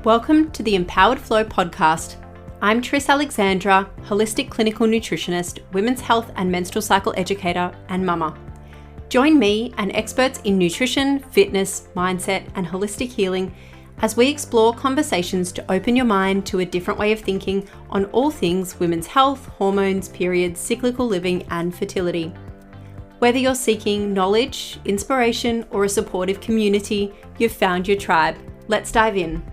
Welcome to the Empowered Flow podcast. I'm Tris Alexandra, holistic clinical nutritionist, women's health and menstrual cycle educator, and mama. Join me and experts in nutrition, fitness, mindset, and holistic healing as we explore conversations to open your mind to a different way of thinking on all things women's health, hormones, periods, cyclical living, and fertility. Whether you're seeking knowledge, inspiration, or a supportive community, you've found your tribe. Let's dive in.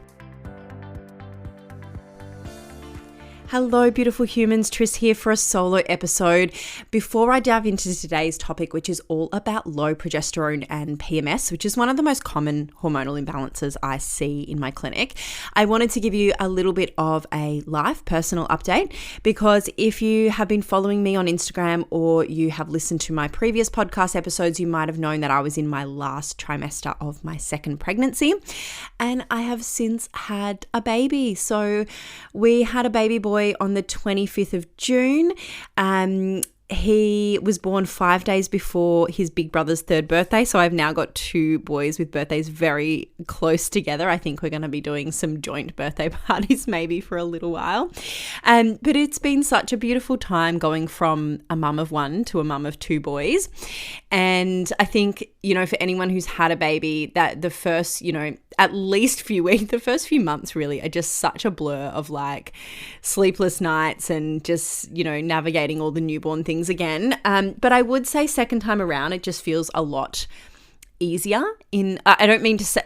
Hello, beautiful humans. Tris here for a solo episode. Before I dive into today's topic, which is all about low progesterone and PMS, which is one of the most common hormonal imbalances I see in my clinic, I wanted to give you a little bit of a life personal update, because if you have been following me on Instagram or you have listened to my previous podcast episodes, you might have known that I was in my last trimester of my second pregnancy, and I have since had a baby. So we had a baby boy on the 25th of June. He was born 5 days before his big brother's third birthday. So I've now got two boys with birthdays very close together. I think we're going to be doing some joint birthday parties maybe for a little while. But it's been such a beautiful time going from a mum of one to a mum of two boys. And I think, for anyone who's had a baby, that the first, at least few weeks, the first few months really are just such a blur of like sleepless nights and just, navigating all the newborn things again. But I would say second time around, it just feels a lot easier I don't mean to say,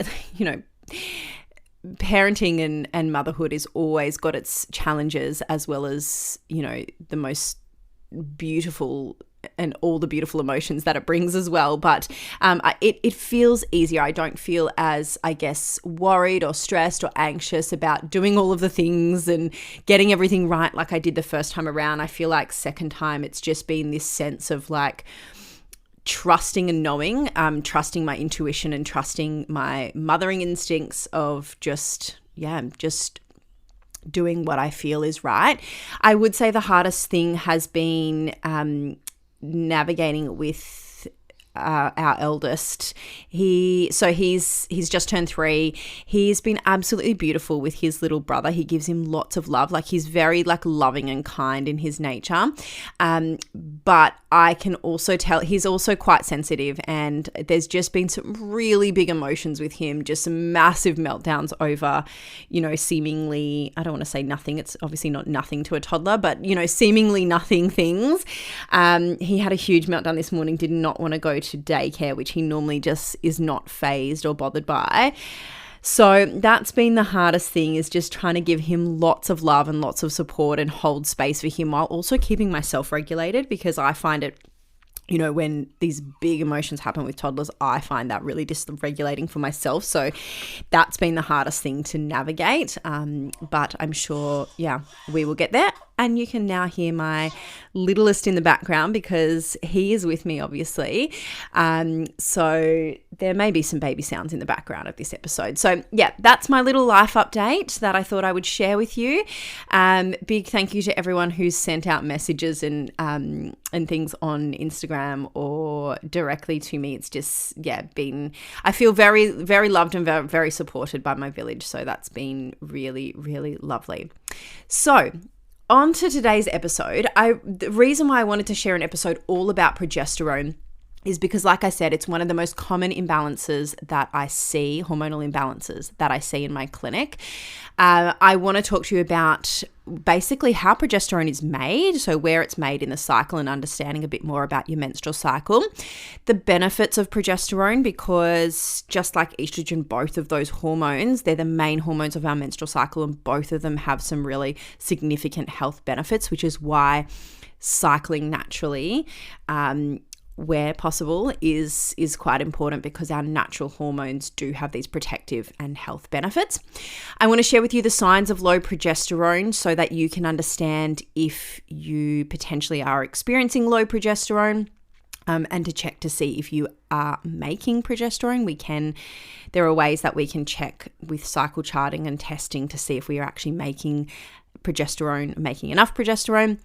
parenting and motherhood has always got its challenges as well as, the most beautiful and all the beautiful emotions that it brings as well. But it feels easier. I don't feel as, worried or stressed or anxious about doing all of the things and getting everything right like I did the first time around. I feel like second time it's just been this sense of like trusting and knowing, trusting my intuition and trusting my mothering instincts of just doing what I feel is right. I would say the hardest thing has been navigating with our eldest. He's just turned 3. He's been absolutely beautiful with his little brother. He gives him lots of love. Like, he's very loving and kind in his nature. But I can also tell he's also quite sensitive, and there's just been some really big emotions with him, just some massive meltdowns over, seemingly, I don't want to say nothing. It's obviously not nothing to a toddler, but, seemingly nothing things. He had a huge meltdown this morning, did not want to go to daycare, which he normally just is not fazed or bothered by. So that's been the hardest thing, is just trying to give him lots of love and lots of support and hold space for him while also keeping myself regulated, because I find it, when these big emotions happen with toddlers, I find that really dysregulating for myself. So that's been the hardest thing to navigate. But I'm sure, we will get there. And you can now hear my littlest in the background because he is with me, obviously. So there may be some baby sounds in the background of this episode. So that's my little life update that I thought I would share with you. Big thank you to everyone who's sent out messages and things on Instagram or directly to me. It's just, I feel very, very loved and very, very supported by my village. So that's been really, really lovely. So on to today's episode. The reason why I wanted to share an episode all about progesterone is because, like I said, it's one of the most common imbalances that I see, hormonal imbalances that I see in my clinic. I want to talk to you about basically how progesterone is made, so where it's made in the cycle and understanding a bit more about your menstrual cycle, the benefits of progesterone, because just like estrogen, both of those hormones, they're the main hormones of our menstrual cycle, and both of them have some really significant health benefits, which is why cycling naturally, where possible, is quite important, because our natural hormones do have these protective and health benefits. I want to share with you the signs of low progesterone so that you can understand if you potentially are experiencing low progesterone, and to check to see if you are making progesterone. There are ways that we can check with cycle charting and testing to see if we are actually making enough progesterone.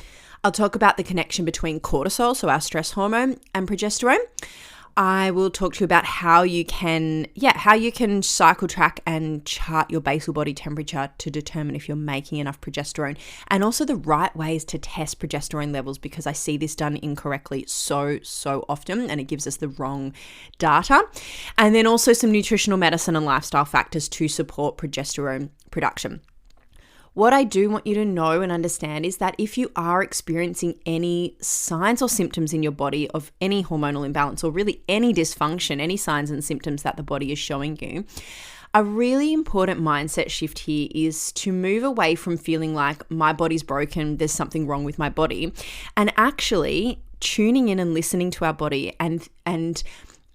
I'll talk about the connection between cortisol, so our stress hormone, and progesterone. I will talk to you about how you can cycle track and chart your basal body temperature to determine if you're making enough progesterone, and also the right ways to test progesterone levels, because I see this done incorrectly so often and it gives us the wrong data. And then also some nutritional medicine and lifestyle factors to support progesterone production. What I do want you to know and understand is that if you are experiencing any signs or symptoms in your body of any hormonal imbalance, or really any dysfunction, any signs and symptoms that the body is showing you, a really important mindset shift here is to move away from feeling like my body's broken, there's something wrong with my body, and actually tuning in and listening to our body and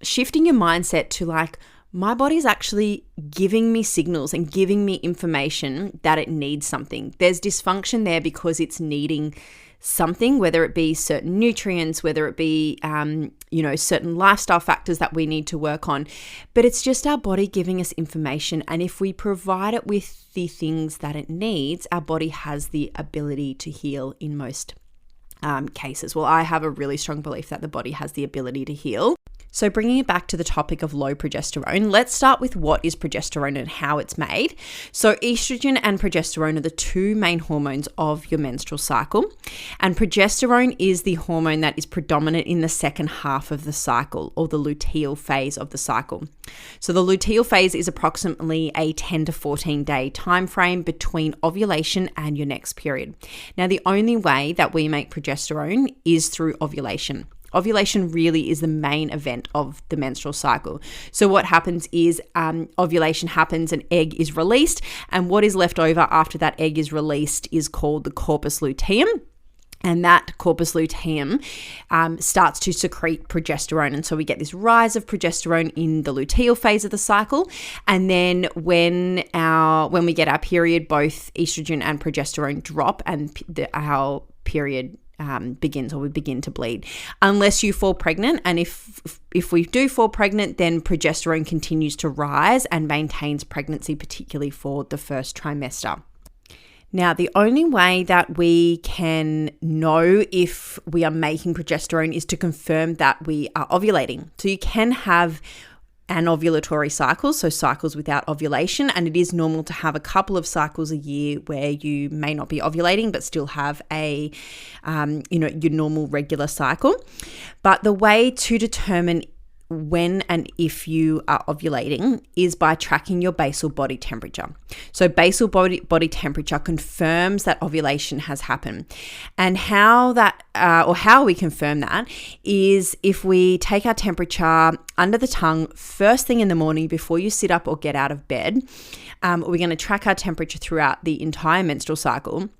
shifting your mindset to like, my body's actually giving me signals and giving me information that it needs something. There's dysfunction there because it's needing something, whether it be certain nutrients, whether it be, certain lifestyle factors that we need to work on. But it's just our body giving us information. And if we provide it with the things that it needs, our body has the ability to heal in most cases. Well, I have a really strong belief that the body has the ability to heal. So bringing it back to the topic of low progesterone, let's start with what is progesterone and how it's made. So estrogen and progesterone are the two main hormones of your menstrual cycle. And progesterone is the hormone that is predominant in the second half of the cycle, or the luteal phase of the cycle. So the luteal phase is approximately a 10 to 14 day time frame between ovulation and your next period. Now, the only way that we make progesterone is through ovulation. Ovulation really is the main event of the menstrual cycle. So what happens is ovulation happens, an egg is released, and what is left over after that egg is released is called the corpus luteum. And that corpus luteum starts to secrete progesterone. And so we get this rise of progesterone in the luteal phase of the cycle. And then when we get our period, both estrogen and progesterone drop, and our period begins, or we begin to bleed, unless you fall pregnant. And if we do fall pregnant, then progesterone continues to rise and maintains pregnancy, particularly for the first trimester. Now, the only way that we can know if we are making progesterone is to confirm that we are ovulating. So you can have anovulatory cycles, so cycles without ovulation, and it is normal to have a couple of cycles a year where you may not be ovulating but still have a your normal regular cycle. But the way to determine when and if you are ovulating is by tracking your basal body temperature. So basal body temperature confirms that ovulation has happened. And how we confirm that is if we take our temperature under the tongue first thing in the morning before you sit up or get out of bed. We're going to track our temperature throughout the entire menstrual cycle.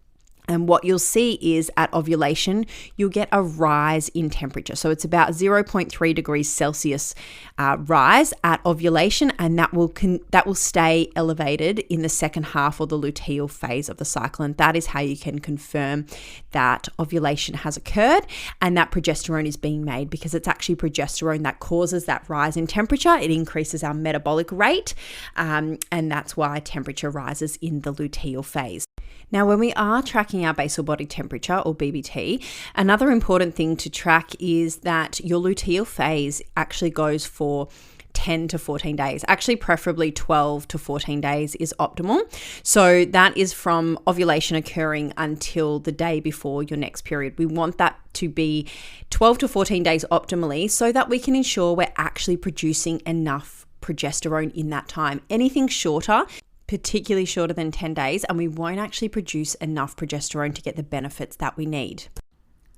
And what you'll see is at ovulation, you'll get a rise in temperature. So it's about 0.3 degrees Celsius rise at ovulation, and that will stay elevated in the second half, or the luteal phase of the cycle. And that is how you can confirm that ovulation has occurred and that progesterone is being made, because it's actually progesterone that causes that rise in temperature. It increases our metabolic rate, and that's why temperature rises in the luteal phase. Now, when we are tracking our basal body temperature, or BBT, another important thing to track is that your luteal phase actually goes for 10 to 14 days. Actually, preferably 12 to 14 days is optimal. So that is from ovulation occurring until the day before your next period. We want that to be 12 to 14 days optimally, so that we can ensure we're actually producing enough progesterone in that time. Anything shorter, particularly shorter than 10 days, and we won't actually produce enough progesterone to get the benefits that we need.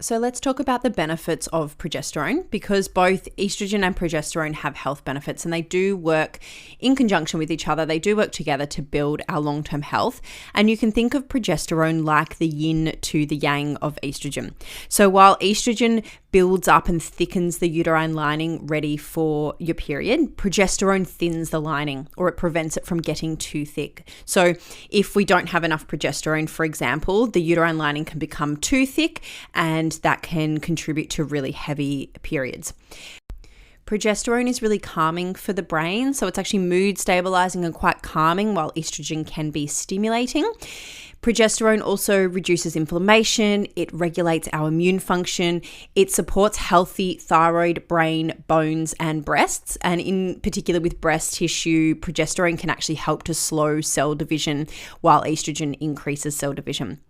So let's talk about the benefits of progesterone, because both estrogen and progesterone have health benefits, and they do work in conjunction with each other. They do work together to build our long-term health. And you can think of progesterone like the yin to the yang of estrogen. So while estrogen builds up and thickens the uterine lining ready for your period, progesterone thins the lining, or it prevents it from getting too thick. So if we don't have enough progesterone, for example, the uterine lining can become too thick, and that can contribute to really heavy periods. Progesterone is really calming for the brain, so it's actually mood stabilizing and quite calming, while estrogen can be stimulating. Progesterone also reduces inflammation, it regulates our immune function, it supports healthy thyroid, brain, bones, and breasts. And in particular with breast tissue, progesterone can actually help to slow cell division while estrogen increases cell division.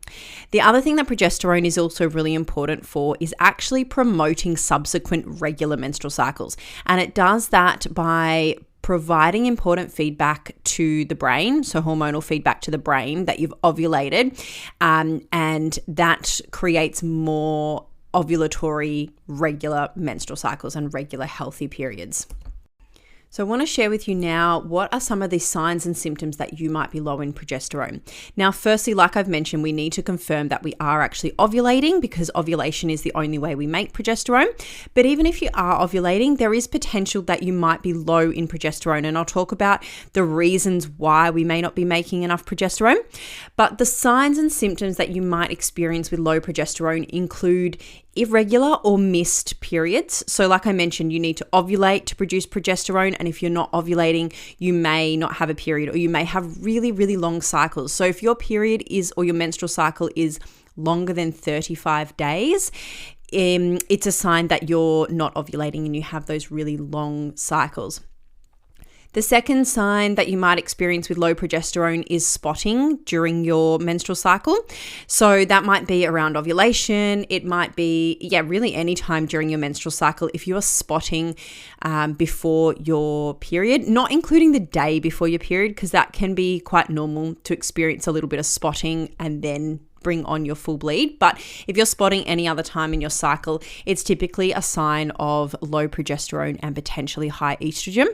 The other thing that progesterone is also really important for is actually promoting subsequent regular menstrual cycles. And it does that by providing important feedback to the brain, so hormonal feedback to the brain that you've ovulated, and that creates more ovulatory regular menstrual cycles and regular healthy periods. So I want to share with you now what are some of the signs and symptoms that you might be low in progesterone. Now, firstly, like I've mentioned, we need to confirm that we are actually ovulating because ovulation is the only way we make progesterone. But even if you are ovulating, there is potential that you might be low in progesterone. And I'll talk about the reasons why we may not be making enough progesterone. But the signs and symptoms that you might experience with low progesterone include irregular or missed periods. So like I mentioned, you need to ovulate to produce progesterone. And if you're not ovulating, you may not have a period, or you may have really, really long cycles. So if your period is, or your menstrual cycle is longer than 35 days, it's a sign that you're not ovulating and you have those really long cycles. The second sign that you might experience with low progesterone is spotting during your menstrual cycle. So that might be around ovulation. It might be, really any time during your menstrual cycle. If you're spotting before your period, not including the day before your period, because that can be quite normal to experience a little bit of spotting and then bring on your full bleed. But if you're spotting any other time in your cycle, it's typically a sign of low progesterone and potentially high estrogen.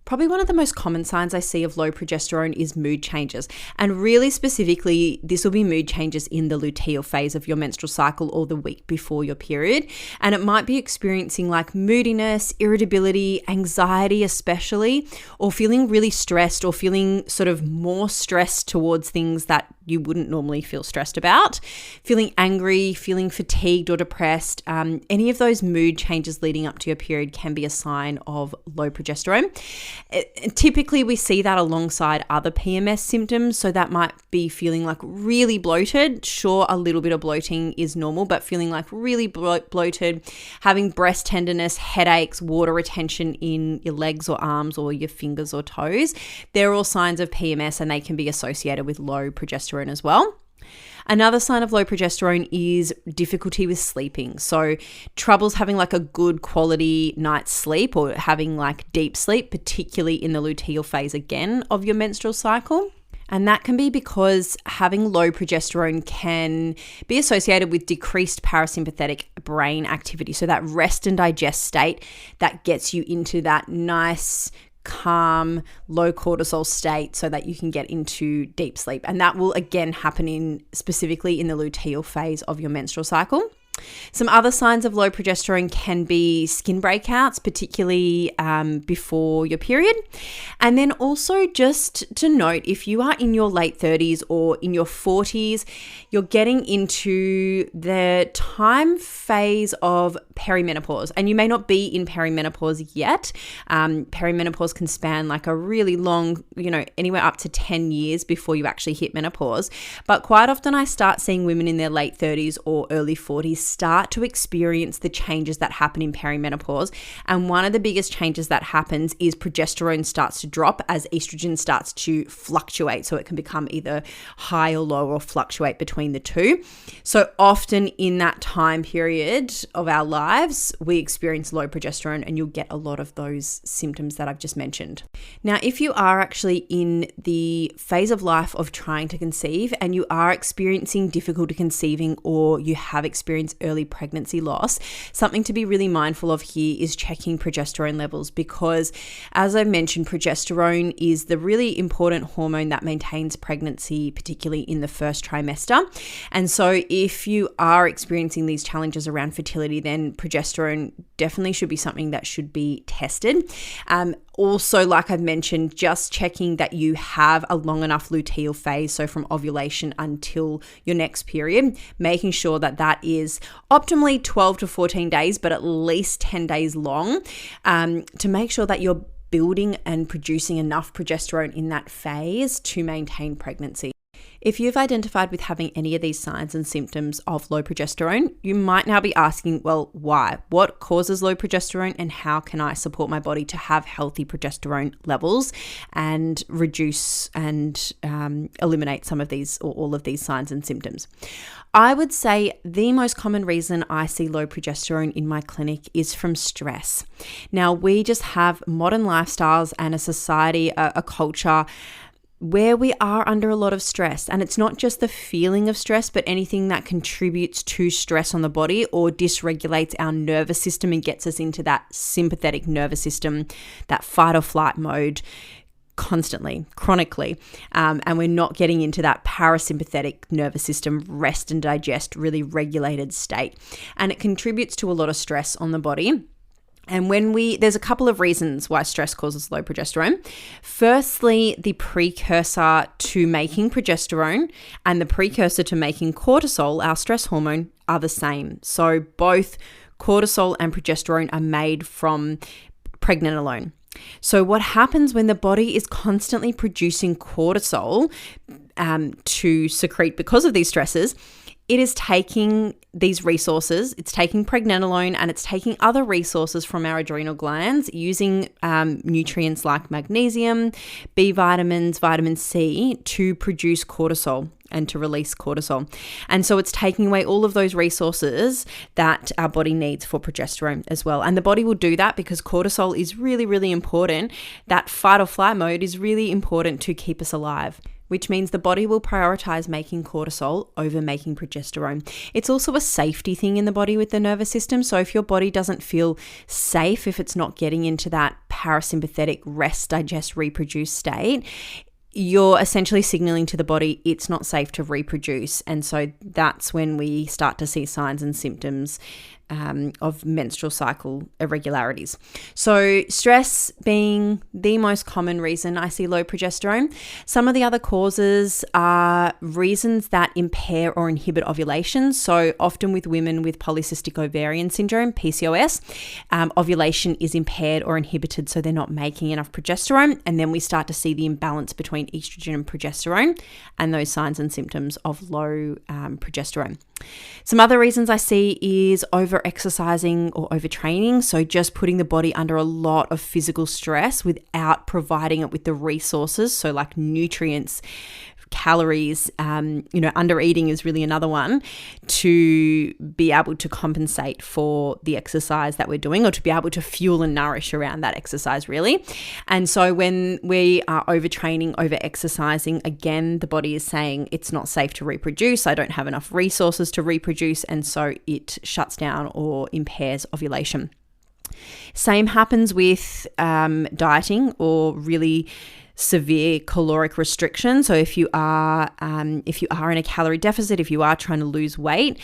Probably one of the most common signs I see of low progesterone is mood changes. And really specifically, this will be mood changes in the luteal phase of your menstrual cycle or the week before your period. And it might be experiencing like moodiness, irritability, anxiety especially, or feeling really stressed or feeling sort of more stressed towards things that you wouldn't normally feel stressed about, feeling angry, feeling fatigued or depressed. Any of those mood changes leading up to your period can be a sign of low progesterone. Typically, we see that alongside other PMS symptoms. So that might be feeling like really bloated. Sure, a little bit of bloating is normal, but feeling like really bloated, having breast tenderness, headaches, water retention in your legs or arms or your fingers or toes. They're all signs of PMS and they can be associated with low progesterone as well. Another sign of low progesterone is difficulty with sleeping. So troubles having like a good quality night's sleep or having like deep sleep, particularly in the luteal phase again of your menstrual cycle. And that can be because having low progesterone can be associated with decreased parasympathetic brain activity. So that rest and digest state that gets you into that nice, calm, low cortisol state so that you can get into deep sleep. And that will again happen specifically in the luteal phase of your menstrual cycle. Some other signs of low progesterone can be skin breakouts, particularly before your period. And then also just to note, if you are in your late 30s or in your 40s, you're getting into the time phase of perimenopause. And you may not be in perimenopause yet. Perimenopause can span like a really long, anywhere up to 10 years before you actually hit menopause. But quite often I start seeing women in their late 30s or early 40s start to experience the changes that happen in perimenopause. And one of the biggest changes that happens is progesterone starts to drop as estrogen starts to fluctuate. So it can become either high or low or fluctuate between the two. So often in that time period of our lives, we experience low progesterone and you'll get a lot of those symptoms that I've just mentioned. Now, if you are actually in the phase of life of trying to conceive and you are experiencing difficulty conceiving or you have experienced early pregnancy loss, something to be really mindful of here is checking progesterone levels because, as I mentioned, progesterone is the really important hormone that maintains pregnancy, particularly in the first trimester. And so if you are experiencing these challenges around fertility, then progesterone definitely should be something that should be tested. Also, like I've mentioned, just checking that you have a long enough luteal phase, so from ovulation until your next period, making sure that that is optimally 12 to 14 days, but at least 10 days long, to make sure that you're building and producing enough progesterone in that phase to maintain pregnancy. If you've identified with having any of these signs and symptoms of low progesterone, you might now be asking, well, why? What causes low progesterone, and how can I support my body to have healthy progesterone levels and reduce and eliminate some of these or all of these signs and symptoms? I would say the most common reason I see low progesterone in my clinic is from stress. Now, we just have modern lifestyles and a society, a culture where we are under a lot of stress. And it's not just the feeling of stress, but anything that contributes to stress on the body or dysregulates our nervous system and gets us into that sympathetic nervous system, that fight or flight mode constantly, chronically. And we're not getting into that parasympathetic nervous system, rest and digest, really regulated state. And it contributes to a lot of stress on the body. And there's a couple of reasons why stress causes low progesterone. Firstly, the precursor to making progesterone and the precursor to making cortisol, our stress hormone, are the same. So both cortisol and progesterone are made from pregnenolone. So what happens when the body is constantly producing cortisol to secrete because of these stresses? It is taking these resources, it's taking pregnenolone and it's taking other resources from our adrenal glands using nutrients like magnesium, B vitamins, vitamin C to produce cortisol and to release cortisol. And so it's taking away all of those resources that our body needs for progesterone as well. And the body will do that because cortisol is really, really important. That fight or flight mode is really important to keep us alive, which means the body will prioritize making cortisol over making progesterone. It's also a safety thing in the body with the nervous system. So if your body doesn't feel safe, if it's not getting into that parasympathetic rest, digest, reproduce state, you're essentially signaling to the body it's not safe to reproduce. And so that's when we start to see signs and symptoms of menstrual cycle irregularities. So stress being the most common reason I see low progesterone. Some of the other causes are reasons that impair or inhibit ovulation. So often with women with polycystic ovarian syndrome, PCOS, ovulation is impaired or inhibited, so they're not making enough progesterone. And then we start to see the imbalance between estrogen and progesterone and those signs and symptoms of low progesterone. Some other reasons I see is over-exercising or overtraining. So just putting the body under a lot of physical stress without providing it with the resources. So like nutrients, calories, under eating is really another one, to be able to compensate for the exercise that we're doing or to be able to fuel and nourish around that exercise really. And so when we are overtraining, over-exercising, again, the body is saying it's not safe to reproduce. I don't have enough resources to reproduce. And so it shuts down or impairs ovulation. Same happens with dieting or really severe caloric restriction. So if you are in a calorie deficit, if you are trying to lose weight,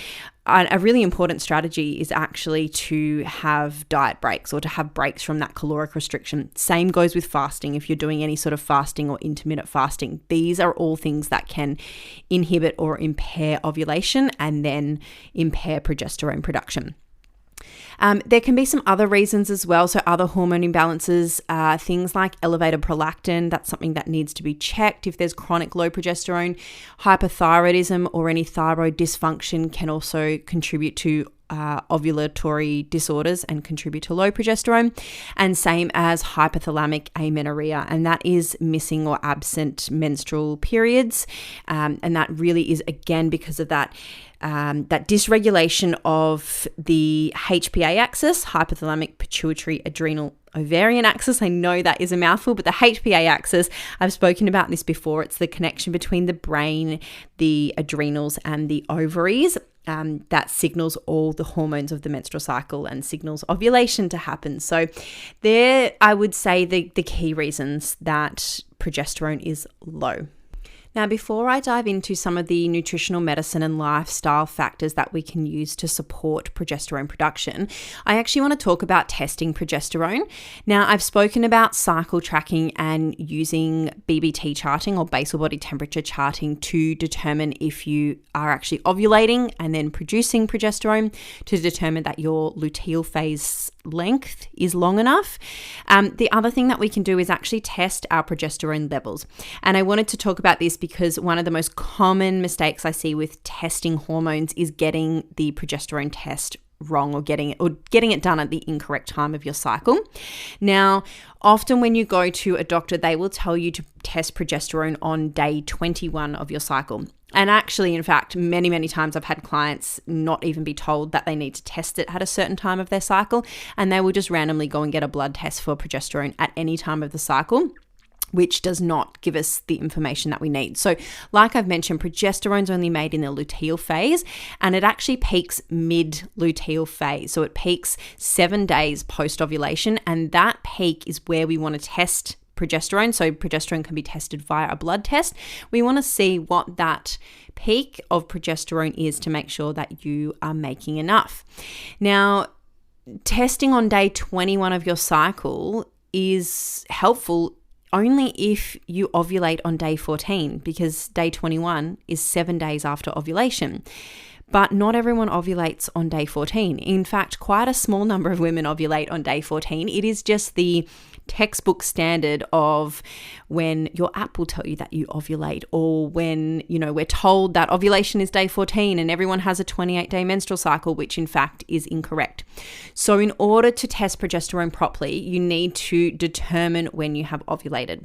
a really important strategy is actually to have diet breaks or to have breaks from that caloric restriction. Same goes with fasting. If you're doing any sort of fasting or intermittent fasting, these are all things that can inhibit or impair ovulation and then impair progesterone production. There can be some other reasons as well. So other hormone imbalances, things like elevated prolactin, that's something that needs to be checked. If there's chronic low progesterone, hypothyroidism or any thyroid dysfunction can also contribute to ovulatory disorders and contribute to low progesterone, and same as hypothalamic amenorrhea, and that is missing or absent menstrual periods, and that really is again because of that dysregulation of the HPA axis, hypothalamic pituitary adrenal ovarian axis. I know that is a mouthful, but the HPA axis, I've spoken about this before. It's the connection between the brain, the adrenals, and the ovaries. That signals all the hormones of the menstrual cycle and signals ovulation to happen. So there, I would say the key reasons that progesterone is low. Now, before I dive into some of the nutritional medicine and lifestyle factors that we can use to support progesterone production, I actually want to talk about testing progesterone. Now, I've spoken about cycle tracking and using BBT charting or basal body temperature charting to determine if you are actually ovulating and then producing progesterone, to determine that your luteal phase length is long enough. The other thing that we can do is actually test our progesterone levels. And I wanted to talk about this because one of the most common mistakes I see with testing hormones is getting the progesterone test wrong or getting it done at the incorrect time of your cycle. Now, often when you go to a doctor, they will tell you to test progesterone on day 21 of your cycle. And actually, in fact, many, many times I've had clients not even be told that they need to test it at a certain time of their cycle, and they will just randomly go and get a blood test for progesterone at any time of the cycle, which does not give us the information that we need. So like I've mentioned, progesterone's only made in the luteal phase, and it actually peaks mid-luteal phase. So it peaks 7 days post-ovulation, and that peak is where we want to test progesterone. So progesterone can be tested via a blood test. We want to see what that peak of progesterone is to make sure that you are making enough. Now, testing on day 21 of your cycle is helpful only if you ovulate on day 14, because day 21 is 7 days after ovulation. But not everyone ovulates on day 14. In fact, quite a small number of women ovulate on day 14. It is just the textbook standard of when your app will tell you that you ovulate, or when, we're told that ovulation is day 14 and everyone has a 28-day menstrual cycle, which in fact is incorrect. So in order to test progesterone properly, you need to determine when you have ovulated.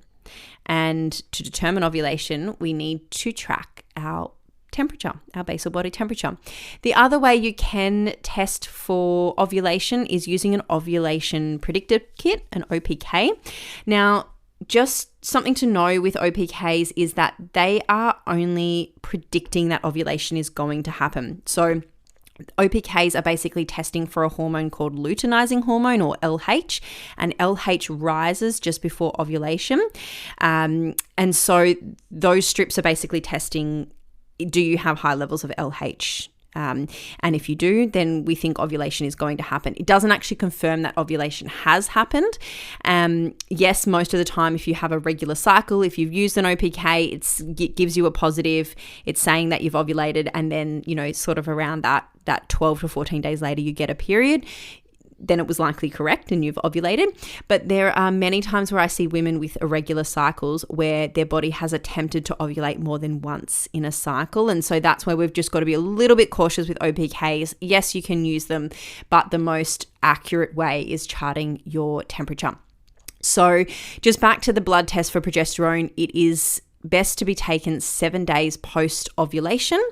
And to determine ovulation, we need to track our temperature, our basal body temperature. The other way you can test for ovulation is using an ovulation predictor kit, an OPK. Now, just something to know with OPKs is that they are only predicting that ovulation is going to happen. So OPKs are basically testing for a hormone called luteinizing hormone, or LH, and LH rises just before ovulation. And so those strips are basically testing, do you have high levels of LH? And if you do, then we think ovulation is going to happen. It doesn't actually confirm that ovulation has happened. Yes, most of the time, if you have a regular cycle, if you've used an OPK, it gives you a positive. It's saying that you've ovulated, and then, sort of around that 12 to 14 days later, you get a period. Then it was likely correct and you've ovulated. But there are many times where I see women with irregular cycles where their body has attempted to ovulate more than once in a cycle. And so that's where we've just got to be a little bit cautious with OPKs. Yes, you can use them, but the most accurate way is charting your temperature. So just back to the blood test for progesterone, it is best to be taken 7 days post-ovulation,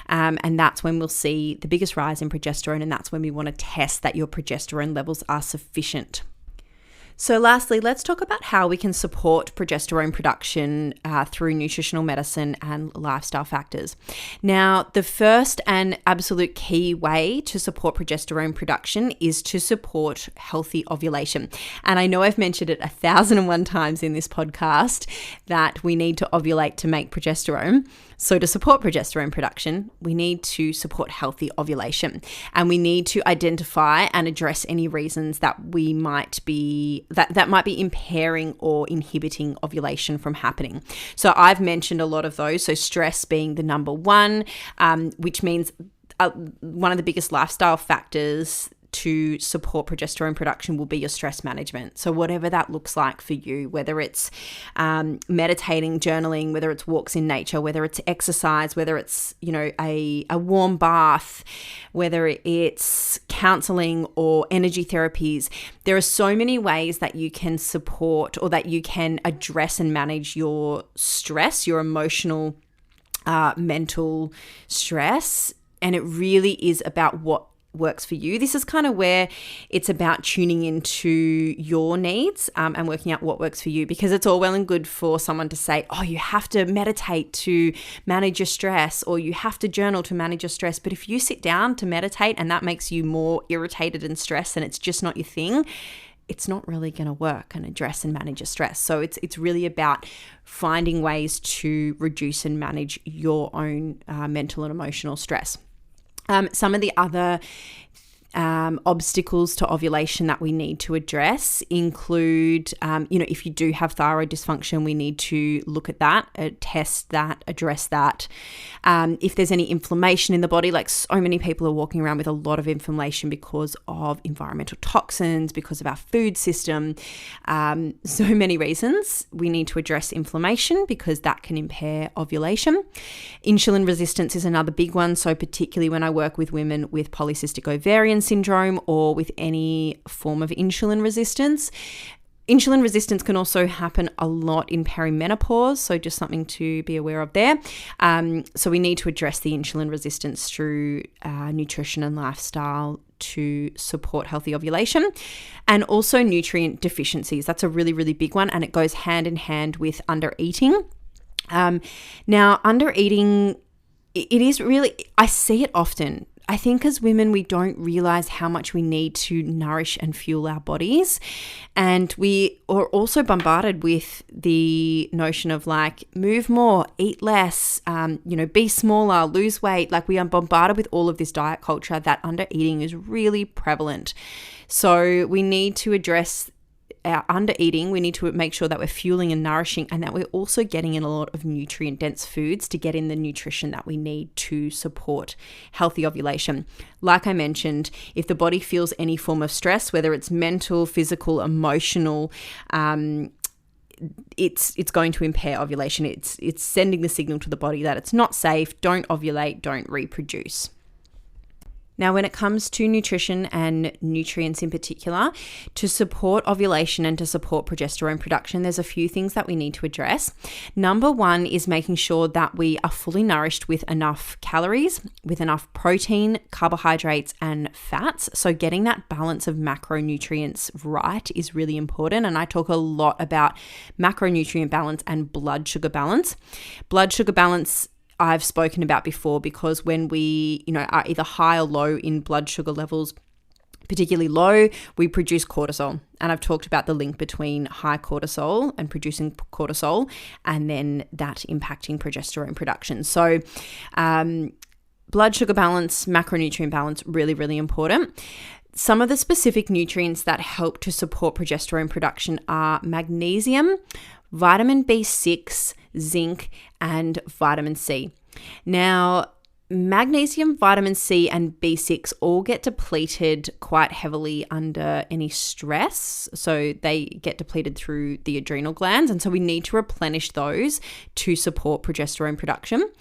and that's when we'll see the biggest rise in progesterone, and that's when we want to test that your progesterone levels are sufficient. So lastly, let's talk about how we can support progesterone production through nutritional medicine and lifestyle factors. Now, the first and absolute key way to support progesterone production is to support healthy ovulation. And I know I've mentioned it 1,001 times in this podcast that we need to ovulate to make progesterone. So to support progesterone production, we need to support healthy ovulation, and we need to identify and address any reasons that we might be that might be impairing or inhibiting ovulation from happening. So I've mentioned a lot of those. So stress being the number one, which means one of the biggest lifestyle factors to support progesterone production will be your stress management. So whatever that looks like for you, whether it's meditating, journaling, whether it's walks in nature, whether it's exercise, whether it's, a warm bath, whether it's counseling or energy therapies, there are so many ways that you can support or that you can address and manage your stress, your emotional, mental stress. And it really is about what works for you. This is kind of where it's about tuning into your needs and working out what works for you, because it's all well and good for someone to say, oh, you have to meditate to manage your stress, or you have to journal to manage your stress. But if you sit down to meditate and that makes you more irritated and stressed and it's just not your thing, it's not really going to work and address and manage your stress. So it's really about finding ways to reduce and manage your own mental and emotional stress. Some of the other obstacles to ovulation that we need to address include, if you do have thyroid dysfunction, we need to look at that, test that, address that. If there's any inflammation in the body, like so many people are walking around with a lot of inflammation because of environmental toxins, because of our food system, so many reasons, we need to address inflammation because that can impair ovulation. Insulin resistance is another big one. So particularly when I work with women with polycystic ovarian syndrome or with any form of insulin resistance. Insulin resistance can also happen a lot in perimenopause, so just something to be aware of there. So we need to address the insulin resistance through nutrition and lifestyle to support healthy ovulation, and also nutrient deficiencies. That's a really, really big one, and it goes hand in hand with undereating. Now, undereating, it is really, I see it often. I think as women, we don't realize how much we need to nourish and fuel our bodies. And we are also bombarded with the notion of like, move more, eat less, be smaller, lose weight. Like we are bombarded with all of this diet culture that undereating is really prevalent. So we need to address our undereating. We need to make sure that we're fueling and nourishing, and that we're also getting in a lot of nutrient dense foods to get in the nutrition that we need to support healthy ovulation. Like I mentioned, if the body feels any form of stress, whether it's mental, physical, emotional, it's going to impair ovulation. It's sending the signal to the body that it's not safe, don't ovulate, don't reproduce. Now, when it comes to nutrition and nutrients in particular, to support ovulation and to support progesterone production, there's a few things that we need to address. Number one is making sure that we are fully nourished with enough calories, with enough protein, carbohydrates, and fats. So getting that balance of macronutrients right is really important. And I talk a lot about macronutrient balance and blood sugar balance. Blood sugar balance I've spoken about before, because when we, are either high or low in blood sugar levels, particularly low, we produce cortisol. And I've talked about the link between high cortisol and producing cortisol, and then that impacting progesterone production. So blood sugar balance, macronutrient balance, really, really important. Some of the specific nutrients that help to support progesterone production are magnesium, vitamin B6, zinc, and vitamin C. Now, magnesium, vitamin C, and B6 all get depleted quite heavily under any stress. So they get depleted through the adrenal glands. And so we need to replenish those to support progesterone production.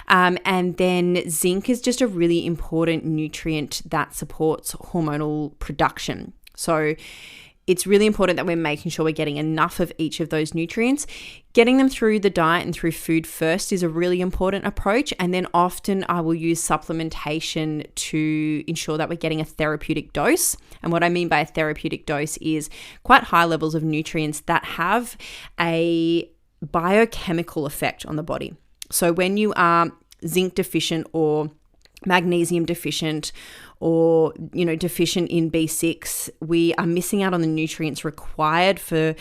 And then zinc is just a really important nutrient that supports hormonal production. So it's really important that we're making sure we're getting enough of each of those nutrients. Getting them through the diet and through food first is a really important approach. And then often I will use supplementation to ensure that we're getting a therapeutic dose. And what I mean by a therapeutic dose is quite high levels of nutrients that have a biochemical effect on the body. So when you are zinc deficient or magnesium deficient, or deficient in B6, we are missing out on the nutrients required for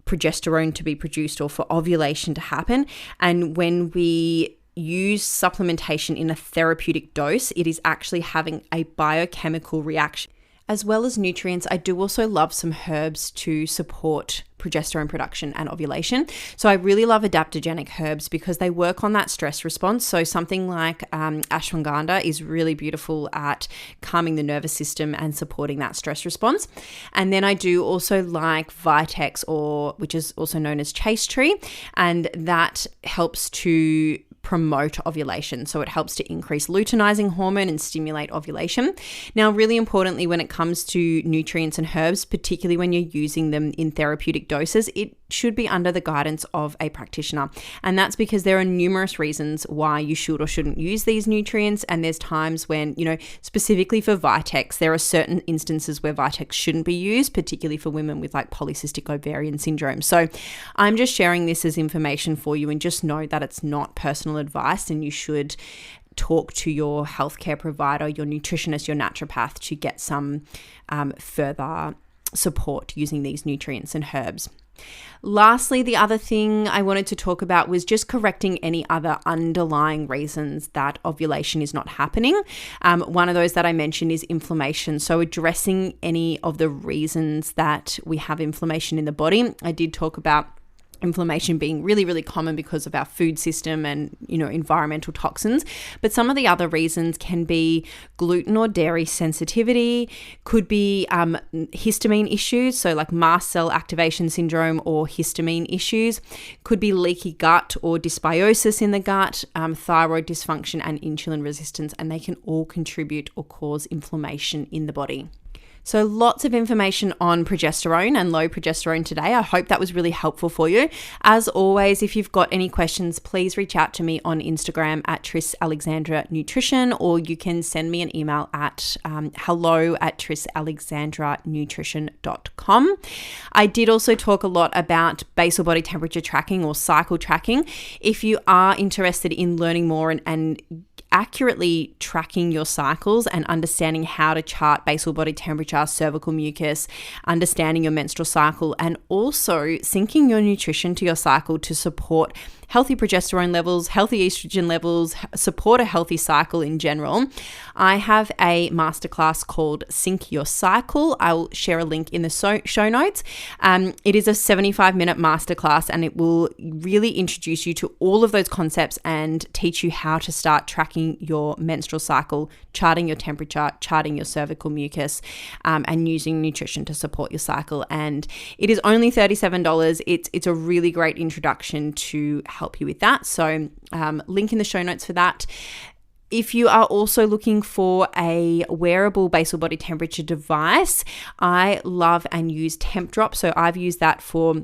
progesterone to be produced or for ovulation to happen. And when we use supplementation in a therapeutic dose, it is actually having a biochemical reaction. As well as nutrients, I do also love some herbs to support progesterone production and ovulation. So I really love adaptogenic herbs because they work on that stress response. So something like ashwagandha is really beautiful at calming the nervous system and supporting that stress response. And then I do also like Vitex, which is also known as chaste tree, and that helps to promote ovulation. So it helps to increase luteinizing hormone and stimulate ovulation. Now, really importantly, when it comes to nutrients and herbs, particularly when you're using them in therapeutic doses, it should be under the guidance of a practitioner. And that's because there are numerous reasons why you should or shouldn't use these nutrients. And there's times when, specifically for Vitex, there are certain instances where Vitex shouldn't be used, particularly for women with like polycystic ovarian syndrome. So I'm just sharing this as information for you, and just know that it's not personal advice, and you should talk to your healthcare provider, your nutritionist, your naturopath to get some further support using these nutrients and herbs. Lastly, the other thing I wanted to talk about was just correcting any other underlying reasons that ovulation is not happening. One of those that I mentioned is inflammation. So addressing any of the reasons that we have inflammation in the body. I did talk about inflammation being really, really common because of our food system and, environmental toxins. But some of the other reasons can be gluten or dairy sensitivity, could be histamine issues, so like mast cell activation syndrome or histamine issues, could be leaky gut or dysbiosis in the gut, thyroid dysfunction and insulin resistance, and they can all contribute or cause inflammation in the body. So lots of information on progesterone and low progesterone today. I hope that was really helpful for you. As always, if you've got any questions, please reach out to me on Instagram at trisalexandranutrition, or you can send me an email at hello@trisalexandranutrition.com. I did also talk a lot about basal body temperature tracking or cycle tracking. If you are interested in learning more and accurately tracking your cycles and understanding how to chart basal body temperature, cervical mucus, understanding your menstrual cycle, and also syncing your nutrition to your cycle to support healthy progesterone levels, healthy estrogen levels, support a healthy cycle in general, I have a masterclass called Sync Your Cycle. I'll share a link in the show notes. It is a 75-minute masterclass, and it will really introduce you to all of those concepts and teach you how to start tracking your menstrual cycle, charting your temperature, charting your cervical mucus, and using nutrition to support your cycle. And it is only $37. It's a really great introduction to help you with that. So link in the show notes for that. If you are also looking for a wearable basal body temperature device, I love and use Temp Drop. So I've used that for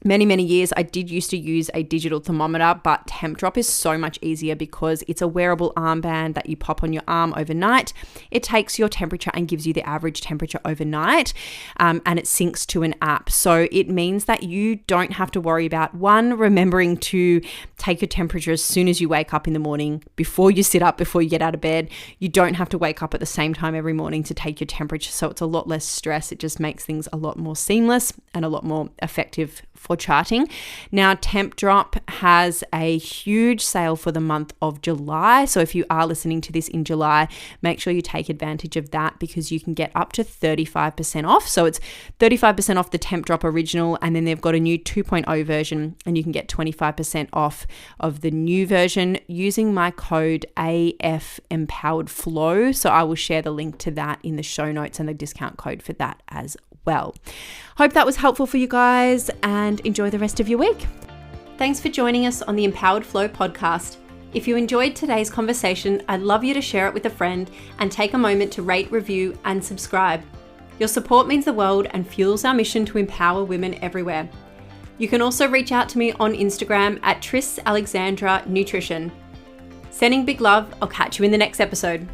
many, many years. I did used to use a digital thermometer, but Temp Drop is so much easier because it's a wearable armband that you pop on your arm overnight. It takes your temperature and gives you the average temperature overnight, and it syncs to an app. So it means that you don't have to worry about, one, remembering to take your temperature as soon as you wake up in the morning, before you sit up, before you get out of bed. You don't have to wake up at the same time every morning to take your temperature. So it's a lot less stress. It just makes things a lot more seamless and a lot more effective for charting. Now, Temp Drop has a huge sale for the month of July. So if you are listening to this in July, make sure you take advantage of that, because you can get up to 35% off. So it's 35% off the Temp Drop original, and then they've got a new 2.0 version, and you can get 25% off of the new version using my code AF Empowered Flow. So I will share the link to that in the show notes and the discount code for that as well. Hope that was helpful for you guys, and enjoy the rest of your week. Thanks for joining us on the Empowered Flow podcast. If you enjoyed today's conversation, I'd love you to share it with a friend and take a moment to rate, review, and subscribe. Your support means the world and fuels our mission to empower women everywhere. You can also reach out to me on Instagram at trisalexandranutrition. Sending big love. I'll catch you in the next episode.